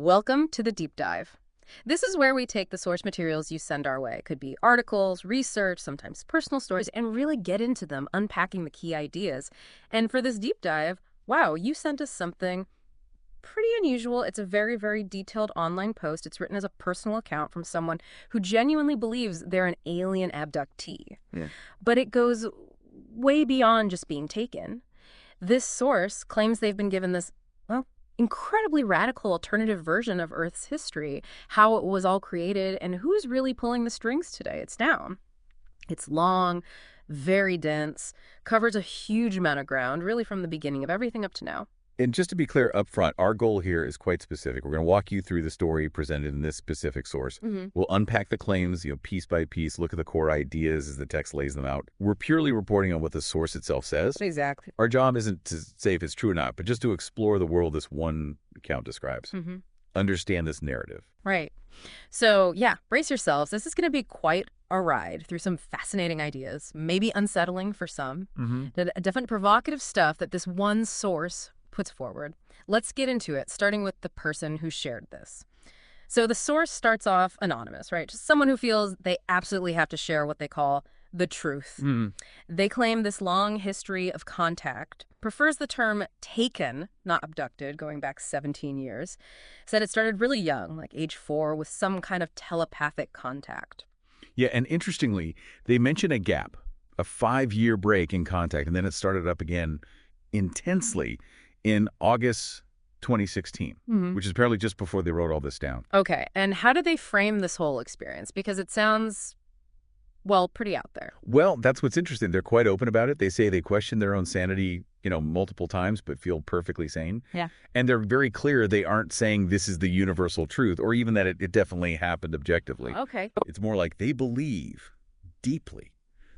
Welcome to the deep dive. This is where we take the source materials you send our way. It could be articles, research, sometimes personal stories, and really get into them, unpacking the key ideas. And for this deep dive, wow, you sent us something pretty unusual. It's a very, very detailed online post. It's written as a personal account from someone who genuinely believes they're an alien abductee. Yeah. But it goes way beyond just being taken. This source claims they've been given this, well, incredibly radical alternative version of Earth's history, how it was all created, and who's really pulling the strings today. It's down. It's long, very dense, covers a huge amount of ground, really from the beginning of everything up to now. And just to be clear up front, our goal here is quite specific. We're going to walk you through the story presented in this specific source. We'll unpack the claims, piece by piece, look at the core ideas as the text lays them out. We're purely reporting on what the source itself says. Exactly. Our job isn't to say if it's true or not, but just to explore the world this one account describes. Understand this narrative. Right. So, yeah, brace yourselves. This is going to be quite a ride through some fascinating ideas, maybe unsettling for some. Definitely provocative stuff that this one source puts forward. Let's get into it, starting with the person who shared this. So the source starts off anonymous, right? Just someone who feels they absolutely have to share what they call the truth. They claim this long history of contact, prefers the term taken, not abducted, going back 17 years. Said it started really young, like age 4, with some kind of telepathic contact. Yeah, and interestingly, they mention a gap, a 5-year break in contact, and then it started up again intensely in August 2016, which is apparently just before they wrote all this down. Okay, and how do they frame this whole experience? Because it sounds, well, pretty out there. Well, that's what's interesting. They're quite open about it. They say they question their own sanity, multiple times, but feel perfectly sane. Yeah. And they're very clear they aren't saying this is the universal truth or even that it definitely happened objectively. Okay. It's more like they believe deeply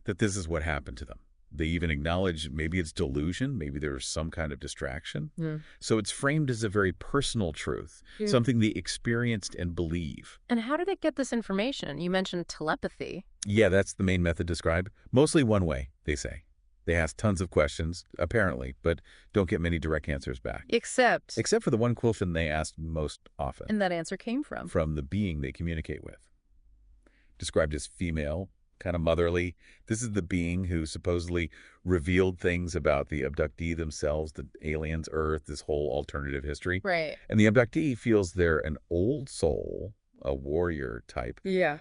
that this is what happened to them. They even acknowledge maybe it's delusion, maybe there's some kind of distraction. So it's framed as a very personal truth, something they experienced and believe. And how do they get this information? You mentioned telepathy. Yeah, that's the main method described. Mostly one way, they say. They ask tons of questions, apparently, but don't get many direct answers back. Except for the one question they asked most often. And that answer came from? From the being they communicate with. Described as female, kind of motherly. This is the being who supposedly revealed things about the abductee themselves, the aliens, Earth, this whole alternative history. Right. And the abductee feels they're an old soul, a warrior type,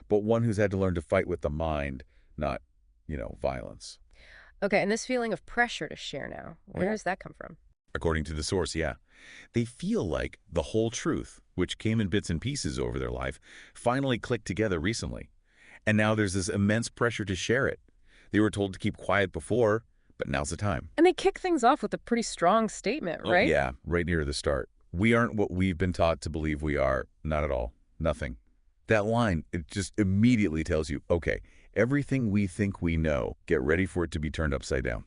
but one who's had to learn to fight with the mind, not, violence. Okay, and this feeling of pressure to share now, where does that come from? According to the source, yeah. They feel like the whole truth, which came in bits and pieces over their life, finally clicked together recently. And now there's this immense pressure to share it. They were told to keep quiet before, but now's the time. And they kick things off with a pretty strong statement, right? Oh, yeah, right near the start. We aren't what we've been taught to believe we are. Not at all. Nothing. That line, it just immediately tells you, okay, everything we think we know, get ready for it to be turned upside down.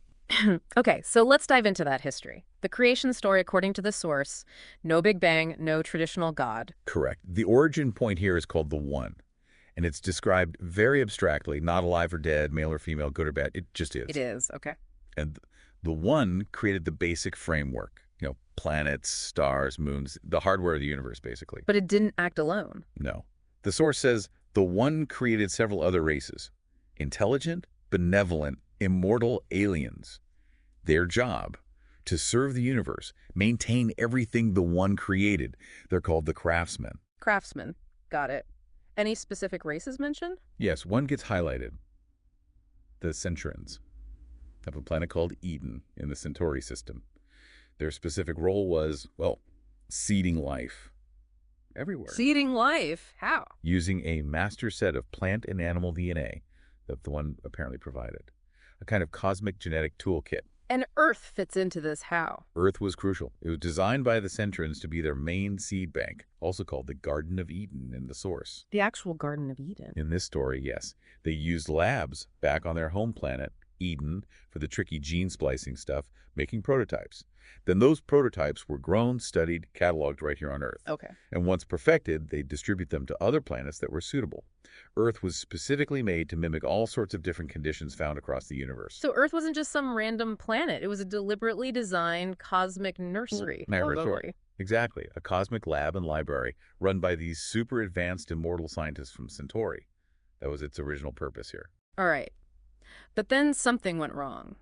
Okay, so let's dive into that history. The creation story, according to the source, no Big Bang, no traditional God. Correct. The origin point here is called the One. And it's described very abstractly, not alive or dead, male or female, good or bad. It just is. It is, okay. And the One created the basic framework, planets, stars, moons, the hardware of the universe, basically. But it didn't act alone. No. The source says the One created several other races, intelligent, benevolent, immortal aliens. Their job, to serve the universe, maintain everything the One created. They're called the craftsmen. Craftsmen. Got it. Any specific races mentioned? Yes, one gets highlighted. The Centurions have a planet called Eden in the Centauri system. Their specific role was, seeding life everywhere. Seeding life? How? Using a master set of plant and animal DNA that the One apparently provided. A kind of cosmic genetic toolkit. And Earth fits into this how? Earth was crucial. It was designed by the Centurions to be their main seed bank, also called the Garden of Eden in the source. The actual Garden of Eden. In this story, yes. They used labs back on their home planet, Eden, for the tricky gene splicing stuff, making prototypes. Then those prototypes were grown, studied, cataloged right here on Earth. Okay. And once perfected, they distribute them to other planets that were suitable. Earth was specifically made to mimic all sorts of different conditions found across the universe. So Earth wasn't just some random planet. It was a deliberately designed cosmic nursery. Laboratory. Exactly, a cosmic lab and library run by these super advanced immortal scientists from Centauri. That was its original purpose here. All right. But then something went wrong.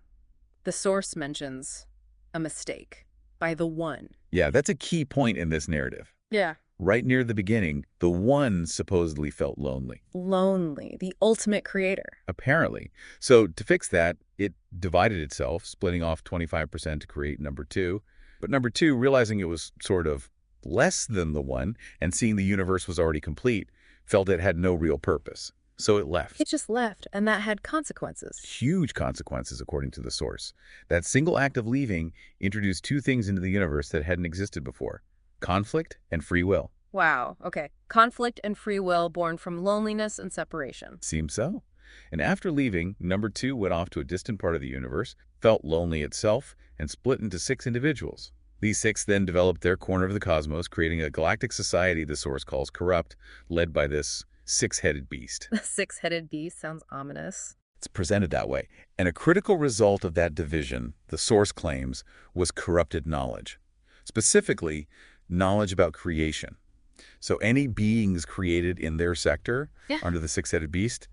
The source mentions a mistake by the One. Yeah, that's a key point in this narrative. Yeah. Right near the beginning, the One supposedly felt lonely. Lonely, the ultimate creator. Apparently. So to fix that, it divided itself, splitting off 25% to create number 2. But number 2, realizing it was sort of less than the One and seeing the universe was already complete, felt it had no real purpose. So it left. It just left, and that had consequences. Huge consequences, according to the source. That single act of leaving introduced 2 things into the universe that hadn't existed before: conflict and free will. Wow, okay. Conflict and free will born from loneliness and separation. Seems so. And after leaving, number 2 went off to a distant part of the universe, felt lonely itself, and split into 6 individuals. These 6 then developed their corner of the cosmos, creating a galactic society the source calls corrupt, led by this 6-headed beast. The 6-headed beast sounds ominous. It's presented that way. And a critical result of that division, the source claims, was corrupted knowledge. Specifically, knowledge about creation. So any beings created in their sector, under the 6-headed beast,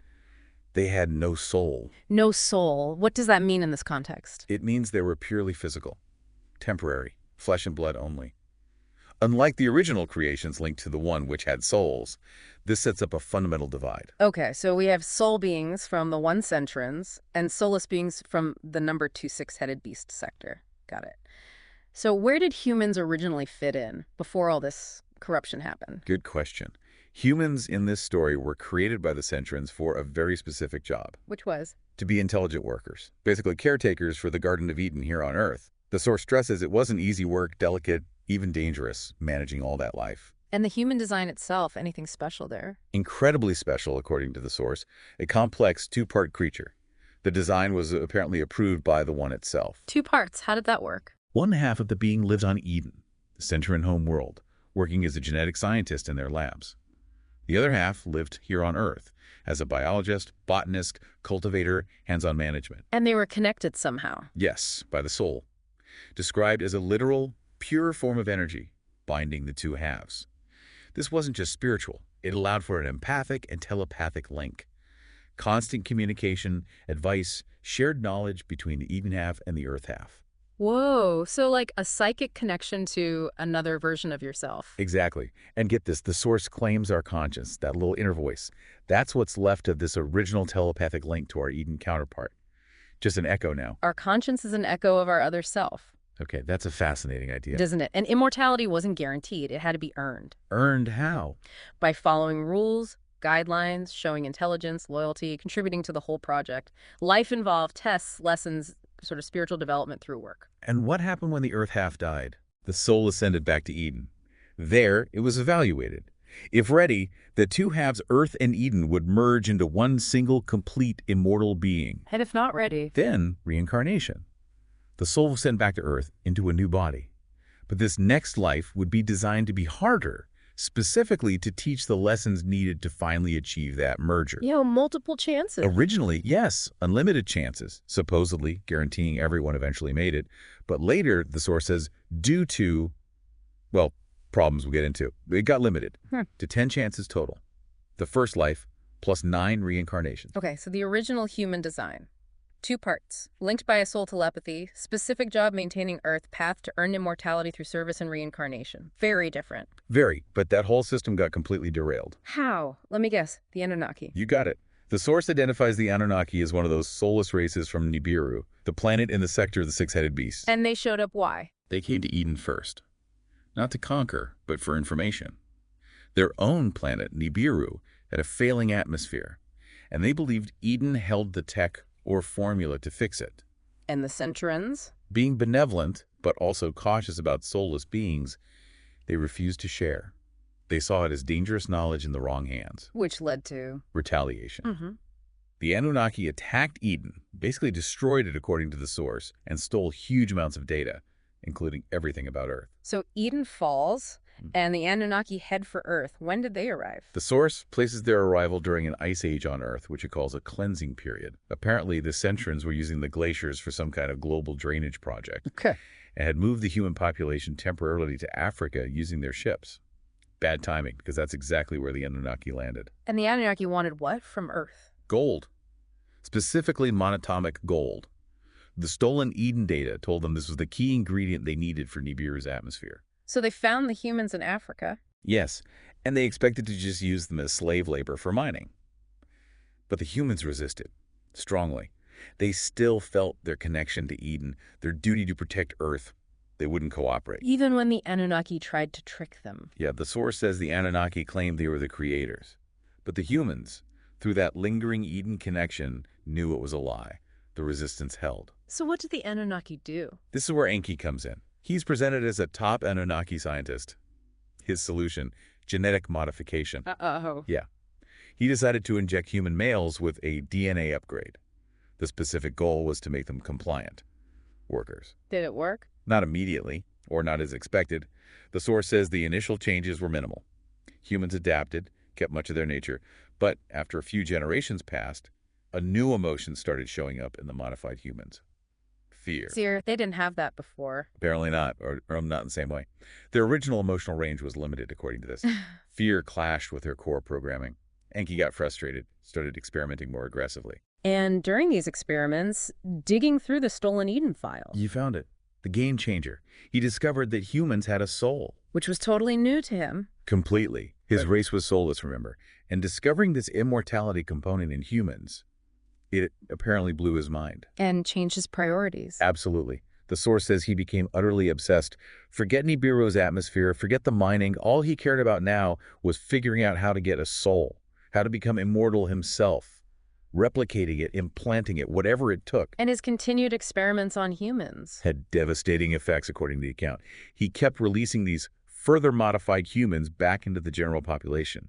they had no soul. No soul. What does that mean in this context? It means they were purely physical, temporary, flesh and blood only. Unlike the original creations linked to the One, which had souls, this sets up a fundamental divide. Okay, so we have soul beings from the One Centrans and soulless beings from the number 2 6-headed beast sector. Got it. So where did humans originally fit in before all this corruption happened? Good question. Humans in this story were created by the Centrans for a very specific job. Which was? To be intelligent workers, basically caretakers for the Garden of Eden here on Earth. The source stresses it wasn't easy work, delicate, even dangerous, managing all that life. And the human design itself, anything special there? Incredibly special, according to the source, a complex 2-part creature. The design was apparently approved by the One itself. 2 parts. How did that work? One half of the being lives on Eden, the Centran home world, working as a genetic scientist in their labs. The other half lived here on Earth as a biologist, botanist, cultivator, hands-on management. And they were connected somehow. Yes, by the soul. Described as a literal, pure form of energy, binding the 2 halves. This wasn't just spiritual. It allowed for an empathic and telepathic link. Constant communication, advice, shared knowledge between the Eden half and the Earth half. Whoa, so like a psychic connection to another version of yourself. Exactly. And get this, the source claims our conscience, that little inner voice. That's what's left of this original telepathic link to our Eden counterpart. Just an echo now. Our conscience is an echo of our other self. Okay, that's a fascinating idea. Doesn't it? And immortality wasn't guaranteed. It had to be earned. Earned how? By following rules, guidelines, showing intelligence, loyalty, contributing to the whole project. Life involved tests, lessons, sort of spiritual development through work. And what happened when the Earth half died? The soul ascended back to Eden. There, it was evaluated. If ready, the 2 halves, Earth and Eden, would merge into one single, complete, immortal being. And if not ready? Then, reincarnation. The soul was sent back to Earth into a new body. But this next life would be designed to be harder, specifically to teach the lessons needed to finally achieve that merger. Multiple chances. Originally, yes, unlimited chances, supposedly guaranteeing everyone eventually made it. But later, the source says, due to, well, problems we'll get into, it got limited to 10 chances total. The first life plus 9 reincarnations. Okay, so the original human design. 2 parts, linked by a soul telepathy, specific job maintaining Earth, path to earn immortality through service and reincarnation. Very different. Very, but that whole system got completely derailed. How? Let me guess. The Anunnaki. You got it. The source identifies the Anunnaki as one of those soulless races from Nibiru, the planet in the sector of the 6-headed beast. And they showed up why? They came to Eden first. Not to conquer, but for information. Their own planet, Nibiru, had a failing atmosphere, and they believed Eden held the tech or formula to fix it. And the Centrans? Being benevolent, but also cautious about soulless beings, they refused to share. They saw it as dangerous knowledge in the wrong hands. Which led to? Retaliation. The Anunnaki attacked Eden, basically destroyed it according to the source, and stole huge amounts of data, including everything about Earth. So Eden falls, and the Anunnaki head for Earth. When did they arrive? The source places their arrival during an ice age on Earth, which it calls a cleansing period. Apparently, the Centrans were using the glaciers for some kind of global drainage project. Okay. and had moved the human population temporarily to Africa using their ships. Bad timing, because that's exactly where the Anunnaki landed. And the Anunnaki wanted what from Earth? Gold. Specifically monatomic gold. The stolen Eden data told them this was the key ingredient they needed for Nibiru's atmosphere. So they found the humans in Africa. Yes, and they expected to just use them as slave labor for mining. But the humans resisted, strongly. They still felt their connection to Eden, their duty to protect Earth. They wouldn't cooperate. Even when the Anunnaki tried to trick them. Yeah, the source says the Anunnaki claimed they were the creators. But the humans, through that lingering Eden connection, knew it was a lie. The resistance held. So what did the Anunnaki do? This is where Enki comes in. He's presented as a top Anunnaki scientist. His solution, genetic modification. Uh-oh. Yeah. He decided to inject human males with a DNA upgrade. The specific goal was to make them compliant workers. Did it work? Not immediately, or not as expected. The source says the initial changes were minimal. Humans adapted, kept much of their nature, but after a few generations passed, a new emotion started showing up in the modified humans. Fear. See, they didn't have that before. Apparently not, or not in the same way. Their original emotional range was limited, according to this. Fear clashed with their core programming. Enki got frustrated, started experimenting more aggressively. And during these experiments, digging through the stolen Eden files. You found it. The game changer. He discovered that humans had a soul. Which was totally new to him. Completely. His race was soulless, remember. And discovering this immortality component in humans, it apparently blew his mind. And changed his priorities. Absolutely. The source says he became utterly obsessed. Forget Nibiru's atmosphere, forget the mining. All he cared about now was figuring out how to get a soul, how to become immortal himself. Replicating it, implanting it, whatever it took. And his continued experiments on humans Had devastating effects, according to the account. He kept releasing these further modified humans back into the general population.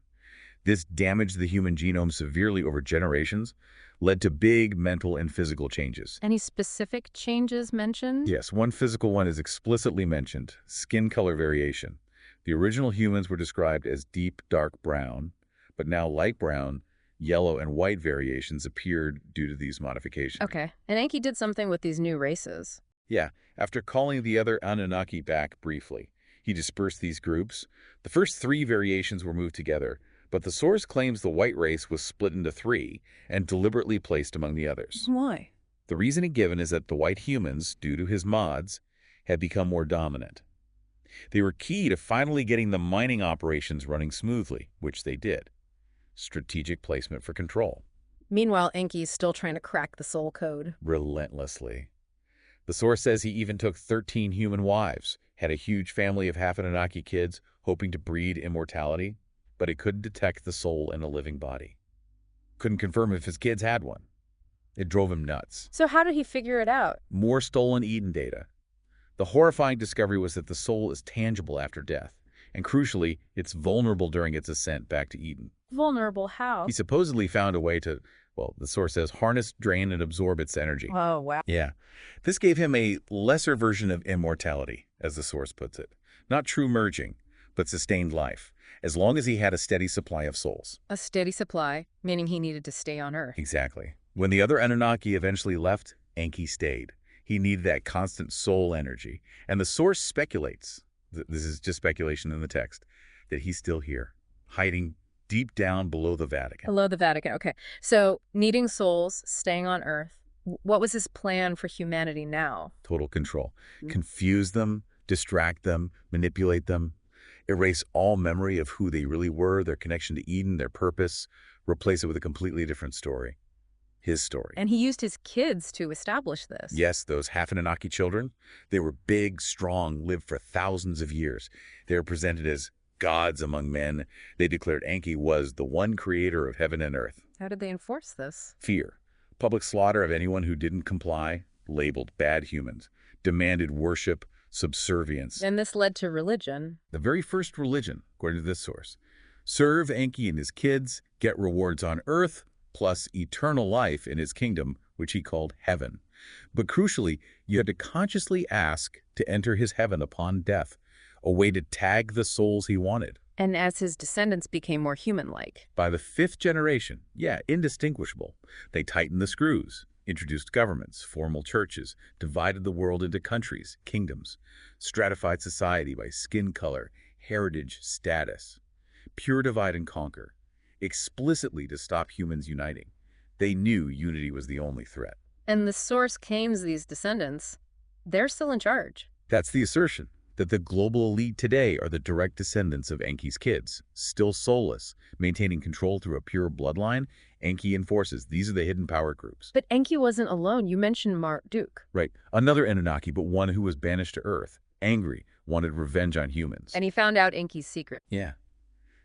This damaged the human genome severely over generations, led to big mental and physical changes. Any specific changes mentioned? Yes, one physical one is explicitly mentioned, skin color variation. The original humans were described as deep dark brown, but now light brown, yellow, and white variations appeared due to these modifications. Okay. And Enki did something with these new races. Yeah, after calling the other Anunnaki back briefly, he dispersed these groups. The first 3 variations were moved together, but the source claims the white race was split into 3 and deliberately placed among the others. Why? The reasoning given is that the white humans, due to his mods, had become more dominant. They were key to finally getting the mining operations running smoothly, which they did. Strategic placement for control. Meanwhile, Enki's still trying to crack the soul code. Relentlessly. The source says he even took 13 human wives, had a huge family of half Anunnaki kids, hoping to breed immortality, but he couldn't detect the soul in a living body. Couldn't confirm if his kids had one. It drove him nuts. So how did he figure it out? More stolen Eden data. The horrifying discovery was that the soul is tangible after death, and crucially, it's vulnerable during its ascent back to Eden. Vulnerable how? He supposedly found a way to, well, the source says, harness, drain, and absorb its energy. Oh, wow. Yeah. This gave him a lesser version of immortality, as the source puts it. Not true merging, but sustained life, as long as he had a steady supply of souls. A steady supply, meaning he needed to stay on Earth. Exactly. When the other Anunnaki eventually left, Enki stayed. He needed that constant soul energy. And the source speculates, this is just speculation in the text, that he's still here, hiding deep down below the Vatican. Below the Vatican, okay. So, needing souls, staying on Earth. What was his plan for humanity now? Total control. Confuse them, distract them, manipulate them, erase all memory of who they really were, their connection to Eden, their purpose, replace it with a completely different story. His story. And he used his kids to establish this. Yes, those half Anunnaki children, they were big, strong, lived for thousands of years. They were presented as gods among men. They declared Enki was the one creator of heaven and earth. How did they enforce this? Fear. Public slaughter of anyone who didn't comply, labeled bad humans, demanded worship, subservience. And this led to religion. The very first religion, according to this source. Serve Enki and his kids, get rewards on earth, plus eternal life in his kingdom, which he called heaven. But crucially, you had to consciously ask to enter his heaven upon death, a way to tag the souls he wanted. And as his descendants became more human-like. By the 5th generation, yeah, indistinguishable, they tightened the screws, introduced governments, formal churches, divided the world into countries, kingdoms, stratified society by skin color, heritage, status. Pure divide and conquer, explicitly to stop humans uniting. They knew unity was the only threat. And the source claims these descendants, they're still in charge. That's the assertion, that the global elite today are the direct descendants of Enki's kids, still soulless, maintaining control through a pure bloodline. Enki enforces. These are the hidden power groups. But Enki wasn't alone. You mentioned Marduk. Right. Another Anunnaki, but one who was banished to Earth, angry, wanted revenge on humans. And he found out Enki's secret. Yeah.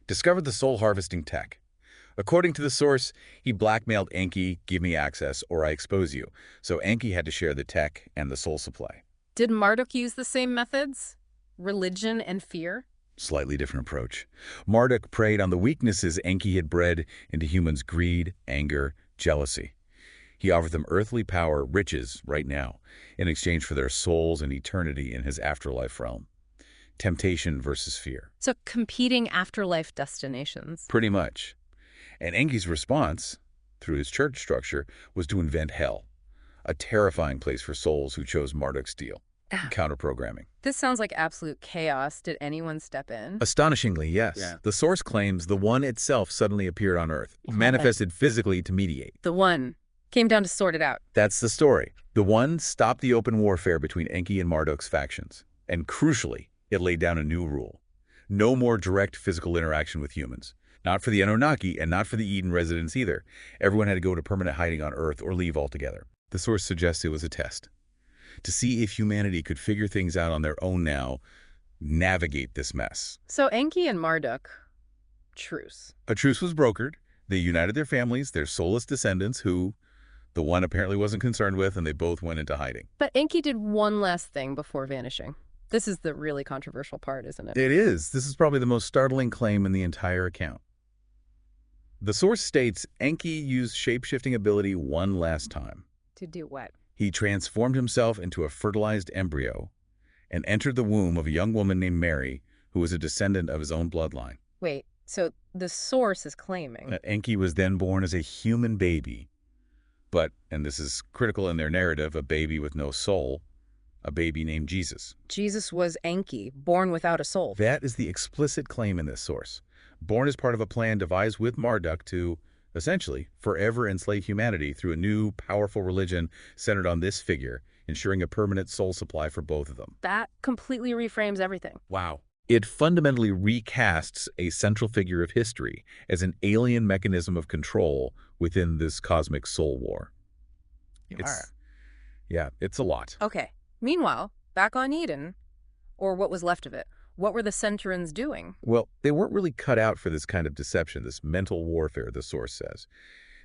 Discovered the soul harvesting tech. According to the source, he blackmailed Enki, give me access or I expose you. So Enki had to share the tech and the soul supply. Did Marduk use the same methods? Religion and fear? Slightly different approach. Marduk preyed on the weaknesses Enki had bred into humans' greed, anger, jealousy. He offered them earthly power, riches, right now, in exchange for their souls and eternity in his afterlife realm. Temptation versus fear. So competing afterlife destinations. Pretty much. And Enki's response, through his church structure, was to invent hell, a terrifying place for souls who chose Marduk's deal. Counter-programming. This sounds like absolute chaos. Did anyone step in? Astonishingly, yes. Yeah. The source claims the One itself suddenly appeared on Earth, manifested physically to mediate. The One came down to sort it out. That's the story. The One stopped the open warfare between Enki and Marduk's factions. And crucially, it laid down a new rule. No more direct physical interaction with humans. Not for the Anunnaki and not for the Eden residents either. Everyone had to go to permanent hiding on Earth or leave altogether. The source suggests it was a test. To see if humanity could figure things out on their own now, navigate this mess. So Enki and Marduk, truce. A truce was brokered. They united their families, their soulless descendants, who the One apparently wasn't concerned with, and they both went into hiding. But Enki did one last thing before vanishing. This is the really controversial part, isn't it? It is. This is probably the most startling claim in the entire account. The source states Enki used shape-shifting ability one last time. To do what? He transformed himself into a fertilized embryo and entered the womb of a young woman named Mary, who was a descendant of his own bloodline. Wait, so the source is claiming That Enki was then born as a human baby, but, and this is critical in their narrative, a baby with no soul, a baby named Jesus. Jesus was Enki, born without a soul. That is the explicit claim in this source. Born as part of a plan devised with Marduk to, essentially, forever enslave humanity through a new, powerful religion centered on this figure, ensuring a permanent soul supply for both of them. That completely reframes everything. Wow. It fundamentally recasts a central figure of history as an alien mechanism of control within this cosmic soul war. It's a lot. Okay. Meanwhile, back on Eden, or what was left of it, what were the Centaurans doing? Well, they weren't really cut out for this kind of deception, this mental warfare, the source says.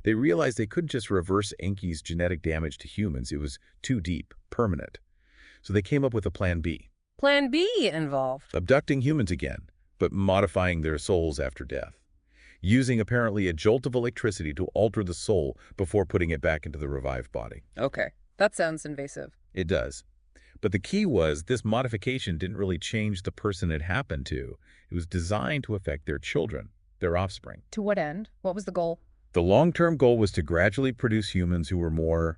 They realized they couldn't just reverse Enki's genetic damage to humans. It was too deep, permanent. So they came up with a plan B. Plan B involved. Abducting humans again, but modifying their souls after death. Using apparently a jolt of electricity to alter the soul before putting it back into the revived body. Okay. That sounds invasive. It does. But the key was this modification didn't really change the person it happened to. It was designed to affect their children, their offspring. To what end? What was the goal? The long-term goal was to gradually produce humans who were more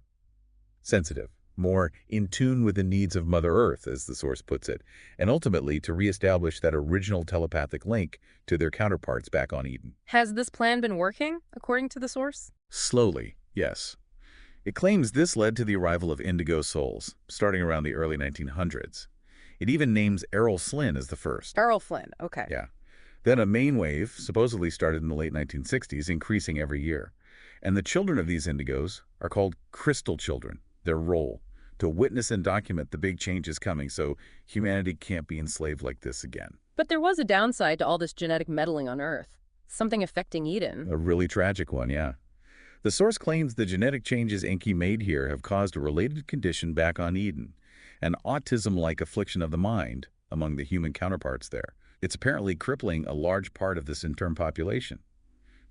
sensitive, more in tune with the needs of Mother Earth, as the source puts it, and ultimately to reestablish that original telepathic link to their counterparts back on Eden. Has this plan been working, according to the source? Slowly, yes. It claims this led to the arrival of indigo souls, starting around the early 1900s. It even names Errol Flynn as the first. Errol Flynn, okay. Yeah. Then a main wave supposedly started in the late 1960s, increasing every year. And the children of these indigos are called crystal children. Their role, to witness and document the big changes coming so humanity can't be enslaved like this again. But there was a downside to all this genetic meddling on Earth. Something affecting Eden. A really tragic one, yeah. The source claims the genetic changes Enki made here have caused a related condition back on Eden, an autism-like affliction of the mind among the human counterparts there. It's apparently crippling a large part of this intern population.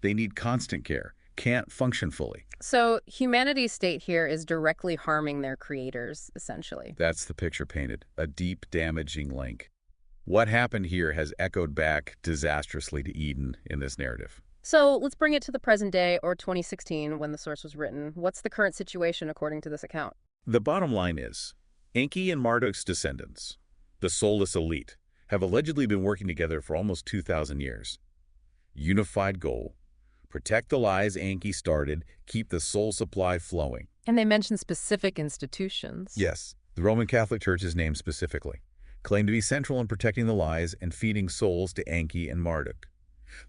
They need constant care, can't function fully. So humanity's state here is directly harming their creators, essentially. That's the picture painted, a deep, damaging link. What happened here has echoed back disastrously to Eden in this narrative. So let's bring it to the present day, or 2016, when the source was written. What's the current situation according to this account? The bottom line is, Enki and Marduk's descendants, the soulless elite, have allegedly been working together for almost 2,000 years. Unified goal: protect the lies Enki started, keep the soul supply flowing. And they mention specific institutions. Yes, the Roman Catholic Church is named specifically, claimed to be central in protecting the lies and feeding souls to Enki and Marduk.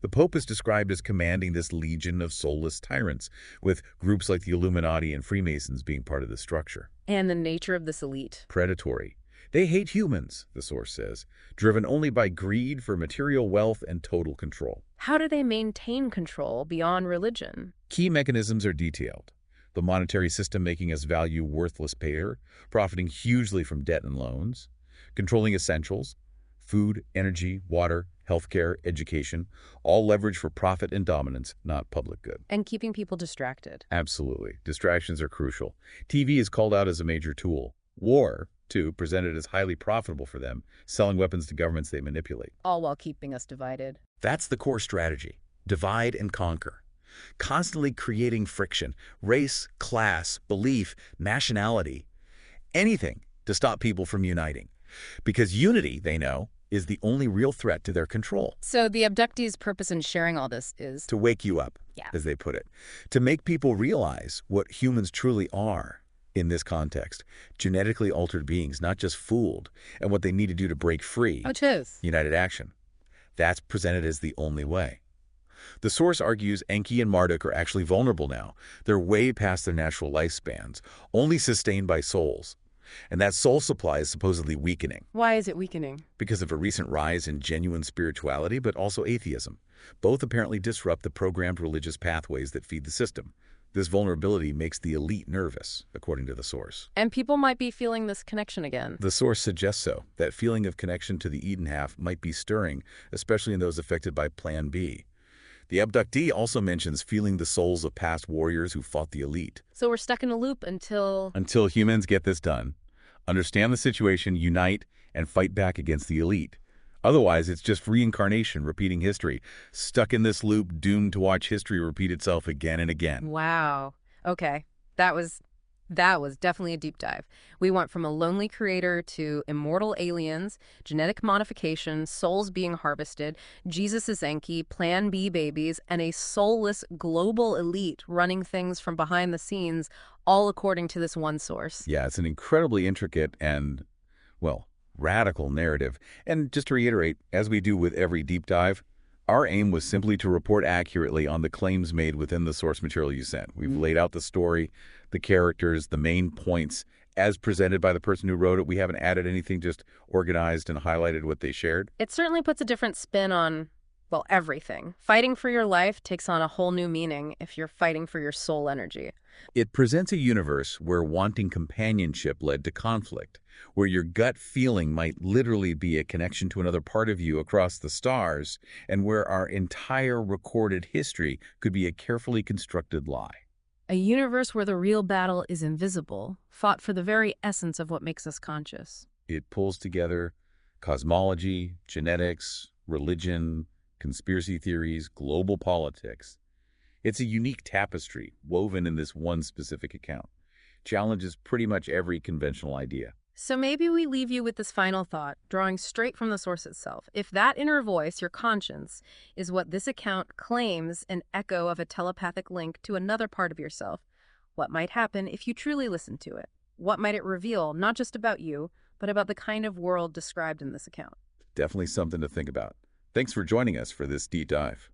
The Pope is described as commanding this legion of soulless tyrants, with groups like the Illuminati and Freemasons being part of the structure. And the nature of this elite. Predatory. They hate humans, the source says, driven only by greed for material wealth and total control. How do they maintain control beyond religion? Key mechanisms are detailed. The monetary system making us value worthless paper, profiting hugely from debt and loans, controlling essentials, food, energy, water, healthcare, education, all leverage for profit and dominance, not public good. And keeping people distracted. Absolutely. Distractions are crucial. TV is called out as a major tool. War, too, presented as highly profitable for them, selling weapons to governments they manipulate. All while keeping us divided. That's the core strategy. Divide and conquer. Constantly creating friction, race, class, belief, nationality, anything to stop people from uniting. Because unity, they know, is the only real threat to their control. So the abductees' purpose in sharing all this is To wake you up, Yeah. as they put it. To make people realize what humans truly are in this context. Genetically altered beings, not just fooled, and what they need to do to break free. tis. United action. That's presented as the only way. The source argues Enki and Marduk are actually vulnerable now. They're way past their natural lifespans, only sustained by souls. And that soul supply is supposedly weakening Why is it weakening? because of a recent rise in genuine spirituality, but also atheism. Both apparently disrupt the programmed religious pathways that feed the system. This vulnerability makes the elite nervous, according to the source. And people might be feeling this connection again. The source suggests so. That feeling of connection to the Eden half might be stirring, especially in those affected by Plan B. The abductee also mentions feeling the souls of past warriors who fought the elite. So we're stuck in a loop until Humans get this done, understand the situation, unite, and fight back against the elite. Otherwise, it's just reincarnation, repeating history, stuck in this loop, doomed to watch history repeat itself again and again. Wow. Okay. That was definitely a deep dive. We went from a lonely creator to immortal aliens, genetic modification, souls being harvested, Jesus is Enki, Plan B babies, and a soulless global elite running things from behind the scenes, all according to this one source. Yeah, it's an incredibly intricate and, well, radical narrative. And just to reiterate, as we do with every deep dive, our aim was simply to report accurately on the claims made within the source material you sent. We've laid out the story, the characters, the main points as presented by the person who wrote it. We haven't added anything, just organized and highlighted what they shared. It certainly puts a different spin on, well, everything. Fighting for your life takes on a whole new meaning if you're fighting for your soul energy. It presents a universe where wanting companionship led to conflict, where your gut feeling might literally be a connection to another part of you across the stars, and where our entire recorded history could be a carefully constructed lie. A universe where the real battle is invisible, fought for the very essence of what makes us conscious. It pulls together cosmology, genetics, religion, conspiracy theories, global politics. It's a unique tapestry woven in this one specific account. Challenges pretty much every conventional idea. So maybe we leave you with this final thought, drawing straight from the source itself. If that inner voice, your conscience, is what this account claims an echo of a telepathic link to another part of yourself, what might happen if you truly listen to it? What might it reveal, not just about you, but about the kind of world described in this account? Definitely something to think about. Thanks for joining us for this deep dive.